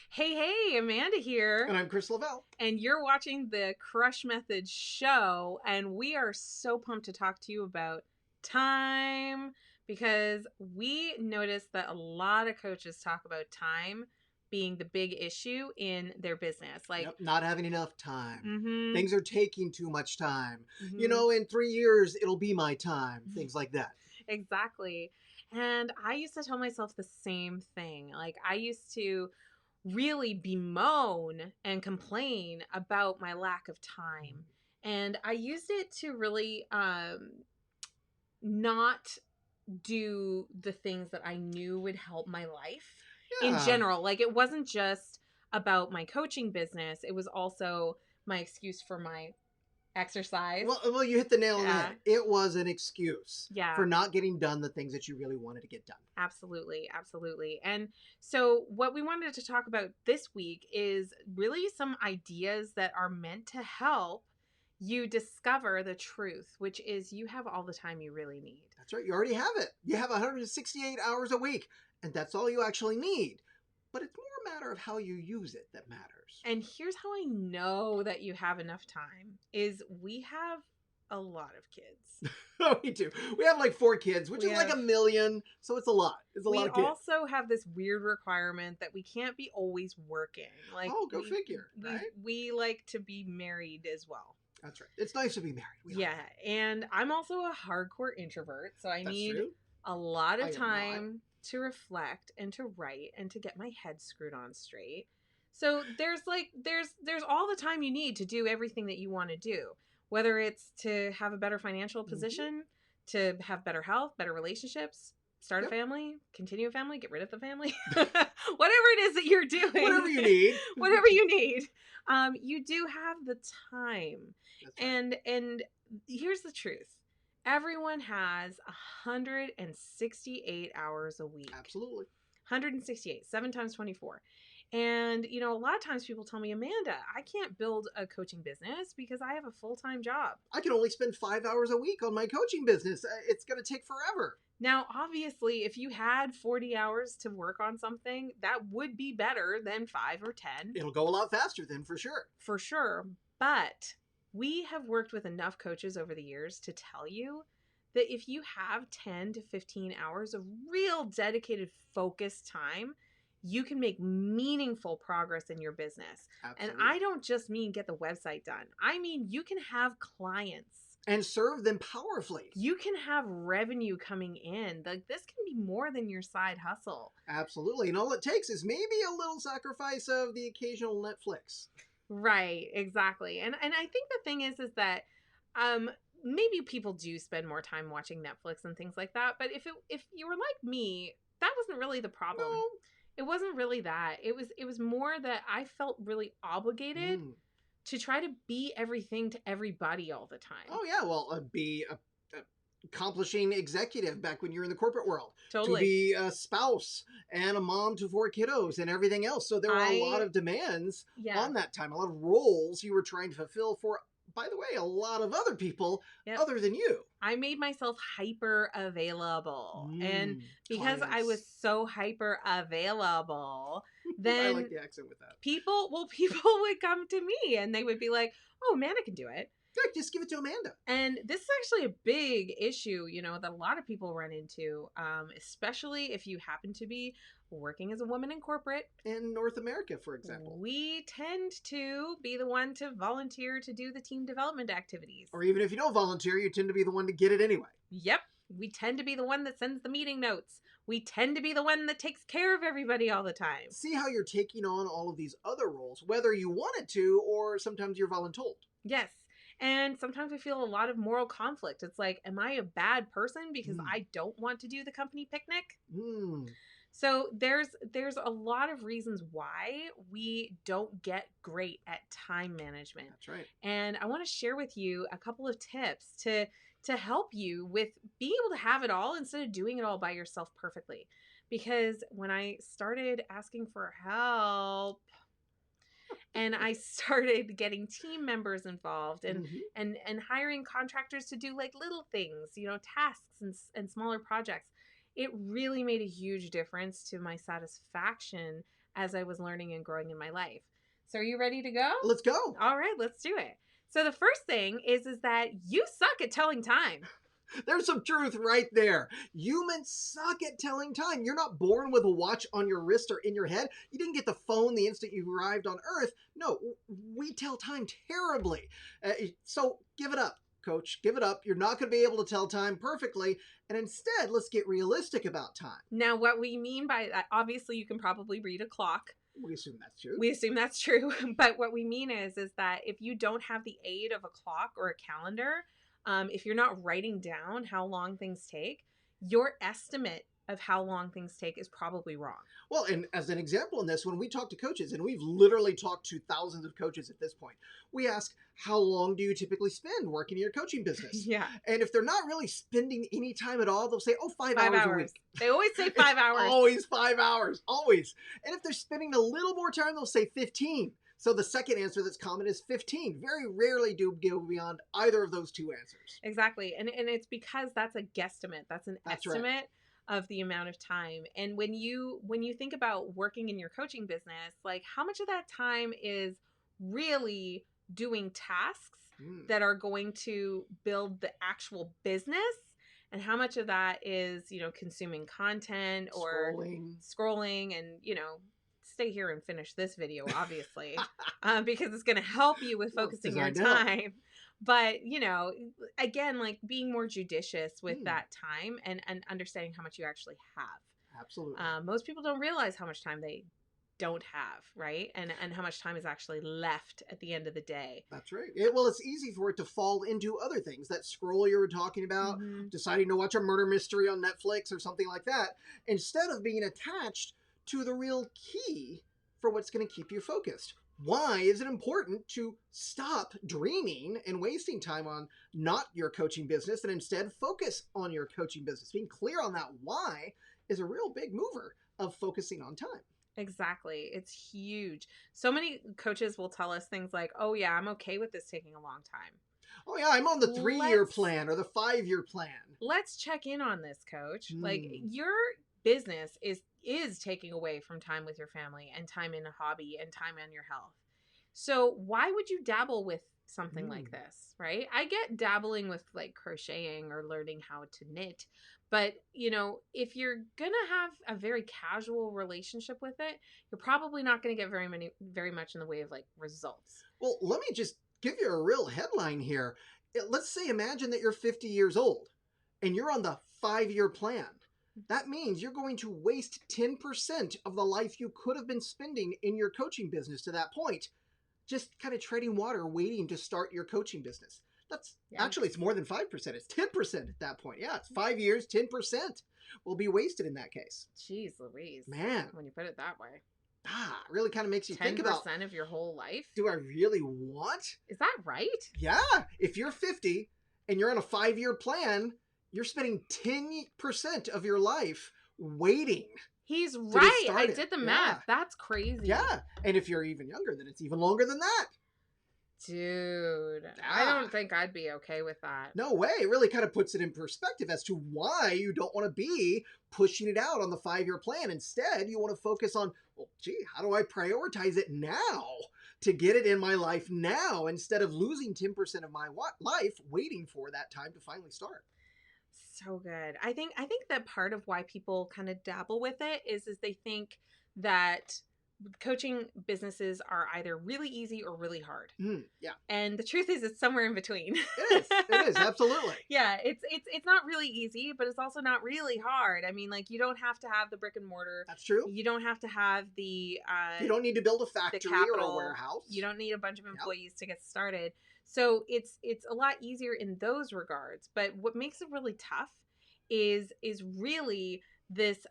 Hey, Amanda here. And I'm Chris Lavelle. And you're watching the Crush Method show. And we are so pumped to talk to you about time because we noticed that a lot of coaches talk about time being the big issue in their business. Yep, not having enough time. Mm-hmm, Things are taking too much time. mm-hmm. In 3 years, it'll be my time. Things like that. Exactly. And I used to tell myself the same thing. Like, I used to really bemoan and complain about my lack of time. And I used it to really not do the things that I knew would help my life in Yeah. general. Like, it wasn't just about my coaching business, it was also my excuse for my exercise. Well, you hit the nail on the Yeah. head. It was an excuse Yeah. for not getting done the things that you really wanted to get done. Absolutely, absolutely. And so, what we wanted to talk about this week is really some ideas that are meant to help you discover the truth, which is you have all the time you really need. That's right. You already have it. You have 168 hours a week, and that's all you actually need. But it's more a matter of how you use it that matters. And here's how I know that you have enough time is we have a lot of kids. Oh, we do. We have like 4 kids, which We is like have- a million. So it's a lot. It's a We lot of kids. also have this weird requirement that we can't be always working. Like, Oh, go figure, right? We like to be married as well. That's right. It's nice to be married. Yeah, and I'm also a hardcore introvert, so I That's need true. a lot I of am time to reflect and to write and to get my head screwed on straight. So there's all the time you need to do everything that you want to do, whether it's to have a better financial position, to have better health, better relationships, start a Yep. family, continue a family, get rid of the family, whatever it is that you're doing, Whatever you need. whatever you need, you do have the time. That's right. And here's the truth. Everyone has 168 hours a week. Absolutely. 168, 7 times 24. And, a lot of times people tell me, Amanda, I can't build a coaching business because I have a full-time job. I can only spend 5 hours a week on my coaching business. It's going to take forever. Now, obviously, if you had 40 hours to work on something, that would be better than 5 or 10. It'll go a lot faster then, for sure. For sure. But we have worked with enough coaches over the years to tell you that if you have 10 to 15 hours of real dedicated focused time, you can make meaningful progress in your business. Absolutely. And I don't just mean get the website done. I mean, you can have clients. And serve them powerfully. You can have revenue coming in. Like, this can be more than your side hustle. Absolutely. And all it takes is maybe a little sacrifice of the occasional Netflix. Right, exactly. And I think the thing is that maybe people do spend more time watching Netflix and things like that, but if you were like me, that wasn't really the problem. No. It wasn't really that. It was more that I felt really obligated to try to be everything to everybody all the time. Oh, yeah. Well, be a accomplishing executive back when you're in the corporate world. Totally. To be a spouse and a mom to 4 kiddos and everything else. So there were a lot of demands on that time, a lot of roles you were trying to fulfill for, by the way, a lot of other people other than you. I made myself hyper available. And because I was so hyper available, then I like the accent with that. People would come to me and they would be like, oh, Amanda can do it. Yeah, just give it to Amanda. And this is actually a big issue, that a lot of people run into, especially if you happen to be working as a woman in corporate. In North America, for example. We tend to be the one to volunteer to do the team development activities. Or even if you don't volunteer, you tend to be the one to get it anyway. Yep. We tend to be the one that sends the meeting notes. We tend to be the one that takes care of everybody all the time. See how you're taking on all of these other roles, whether you wanted to or sometimes you're voluntold. Yes. And sometimes I feel a lot of moral conflict. It's like, am I a bad person because I don't want to do the company picnic? So there's a lot of reasons why we don't get great at time management. That's right. And I want to share with you a couple of tips to help you with being able to have it all instead of doing it all by yourself perfectly. Because when I started asking for help, and I started getting team members involved and hiring contractors to do like little things, tasks and smaller projects. It really made a huge difference to my satisfaction as I was learning and growing in my life. So are you ready to go? Let's go. All right, let's do it. So the first thing is that you suck at telling time. There's some truth right there. Humans suck at telling time. You're not born with a watch on your wrist or in your head. You didn't get the phone the instant you arrived on Earth. No, we tell time terribly. So give it up, coach. Give it up. You're not going to be able to tell time perfectly. And instead, let's get realistic about time. Now, what we mean by that, obviously, you can probably read a clock. We assume that's true. We assume that's true. But what we mean is that if you don't have the aid of a clock or a calendar, if you're not writing down how long things take, your estimate of how long things take is probably wrong. Well, and as an example in this, when we talk to coaches, and we've literally talked to thousands of coaches at this point, we ask, how long do you typically spend working in your coaching business? Yeah. And if they're not really spending any time at all, they'll say, 5 hours a week. They always say 5 hours. Always 5 hours, always. And if they're spending a little more time, they'll say 15. So the second answer that's common is 15. Very rarely do go beyond either of those two answers. Exactly. And it's because that's a guesstimate. That's an estimate. Right. Of the amount of time. And when you think about working in your coaching business, like how much of that time is really doing tasks that are going to build the actual business, and how much of that is, consuming content or scrolling and, stay here and finish this video, obviously, because it's going to help you with focusing your time. But, again, like being more judicious with that time and understanding how much you actually have. Absolutely. Most people don't realize how much time they don't have, right? And how much time is actually left at the end of the day. That's right. Well, it's easy for it to fall into other things. That scroll you were talking about, deciding to watch a murder mystery on Netflix or something like that, instead of being attached to the real key for what's going to keep you focused. Why is it important to stop dreaming and wasting time on not your coaching business and instead focus on your coaching business? Being clear on that why is a real big mover of focusing on time. Exactly. It's huge. So many coaches will tell us things like, oh yeah, I'm okay with this taking a long time. Oh yeah, I'm on the 3-year plan or the 5-year plan. Let's check in on this, coach. Like your business is taking away from time with your family and time in a hobby and time on your health. So why would you dabble with something like this, right? I get dabbling with like crocheting or learning how to knit, but if you're gonna have a very casual relationship with it, you're probably not gonna get very much in the way of like results. Well, let me just give you a real headline here. Let's say, imagine that you're 50 years old and you're on the 5-year plan. That means you're going to waste 10% of the life you could have been spending in your coaching business to that point, just kind of treading water, waiting to start your coaching business. That's actually, it's more than 5%. It's 10% at that point. Yeah, it's 5 years, 10% will be wasted in that case. Jeez Louise. Man. When you put it that way. Really kind of makes you think about 10% of your whole life? Do I really want? Is that right? Yeah. If you're 50 and you're on a 5-year plan, you're spending 10% of your life waiting. He's right. I did the math. That's crazy. Yeah. And if you're even younger, then it's even longer than that. Dude, I don't think I'd be okay with that. No way. It really kind of puts it in perspective as to why you don't want to be pushing it out on the 5-year plan. Instead, you want to focus on, how do I prioritize it now to get it in my life now instead of losing 10% of my life waiting for that time to finally start. So good. I think that part of why people kind of dabble with it is they think that coaching businesses are either really easy or really hard. Yeah. And the truth is it's somewhere in between. It is. Absolutely. Yeah. It's not really easy, but it's also not really hard. I mean, like, you don't have to have the brick and mortar. That's true. You don't have to have the, you don't need to build a factory or a warehouse. You don't need a bunch of employees to get started. So it's a lot easier in those regards. But what makes it really tough is really this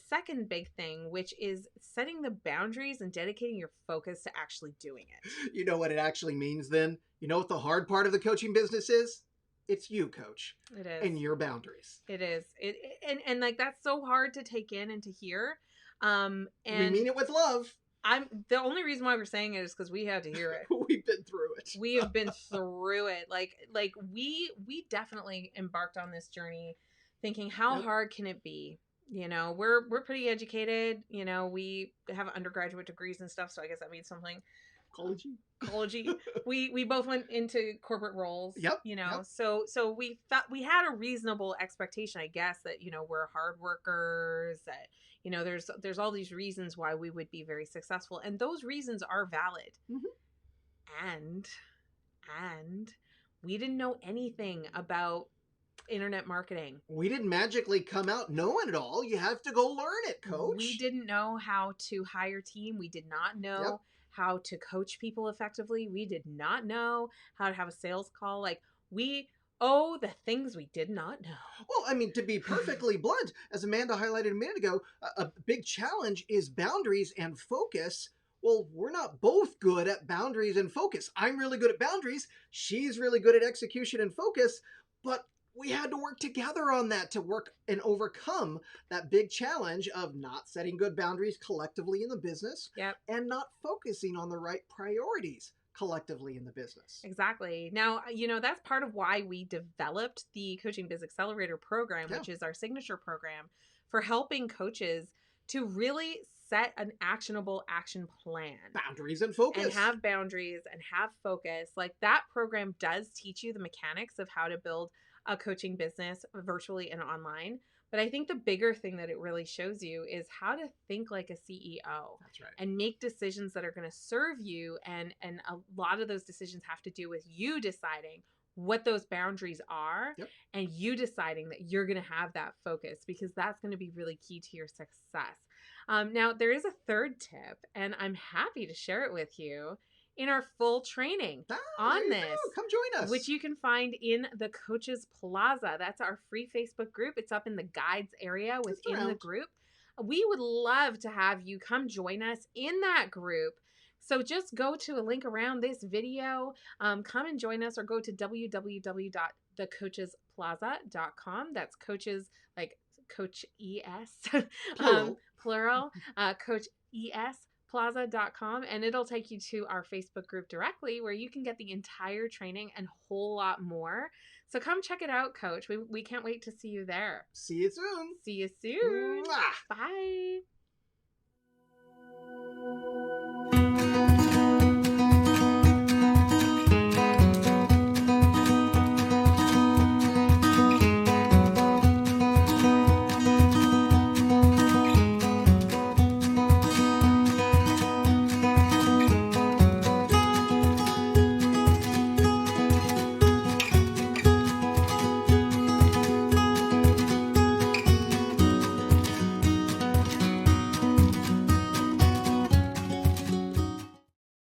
second big thing, which is setting the boundaries and dedicating your focus to actually doing it. You know what it actually means then? You know what the hard part of the coaching business is? It's you, coach. It is. And your boundaries. It is. And like, that's so hard to take in and to hear. And we mean it with love. The only reason why we're saying it is because we had to hear it. We've been through it. We have been through it. Like we definitely embarked on this journey thinking, how hard can it be? You know, we're pretty educated. You know, we have undergraduate degrees and stuff, so I guess that means something. College. We both went into corporate roles. Yep. You know, Yep. so we thought we had a reasonable expectation, I guess, that, you know, we're hard workers, that, you know, there's all these reasons why we would be very successful, and those reasons are valid. And we didn't know anything about internet marketing. We didn't magically come out knowing it all. You have to go learn it, coach. We didn't know how to hire team. We did not know how to coach people effectively. We did not know how to have a sales call. Like, the things we did not know. Well, I mean, to be perfectly blunt, as Amanda highlighted a minute ago, a big challenge is boundaries and focus. Well, we're not both good at boundaries and focus. I'm really good at boundaries. She's really good at execution and focus. But we had to work together on that to work and overcome that big challenge of not setting good boundaries collectively in the business and not focusing on the right priorities collectively in the business. Exactly. Now, you know, that's part of why we developed the Coaching Biz Accelerator program, which is our signature program for helping coaches to really set an actionable action plan. Boundaries and focus. And have boundaries and have focus. Like, that program does teach you the mechanics of how to build a coaching business virtually and online. But I think the bigger thing that it really shows you is how to think like a CEO. That's right. And make decisions that are going to serve you. And a lot of those decisions have to do with you deciding what those boundaries are and you deciding that you're going to have that focus, because that's going to be really key to your success. Now, there is a third tip, and I'm happy to share it with you in our full training on this. Come join us. Which you can find in the Coaches Plaza. That's our free Facebook group. It's up in the guides area within the group. We would love to have you come join us in that group. So just go to a link around this video, come and join us, or go to www.thecoachesplaza.com. That's coaches, like Coach ES, plural, Coach ES. plaza.com, and it'll take you to our Facebook group directly, where you can get the entire training and a whole lot more. So come check it out, Coach. We can't wait to see you there. See you soon. See you soon. Mwah. Bye.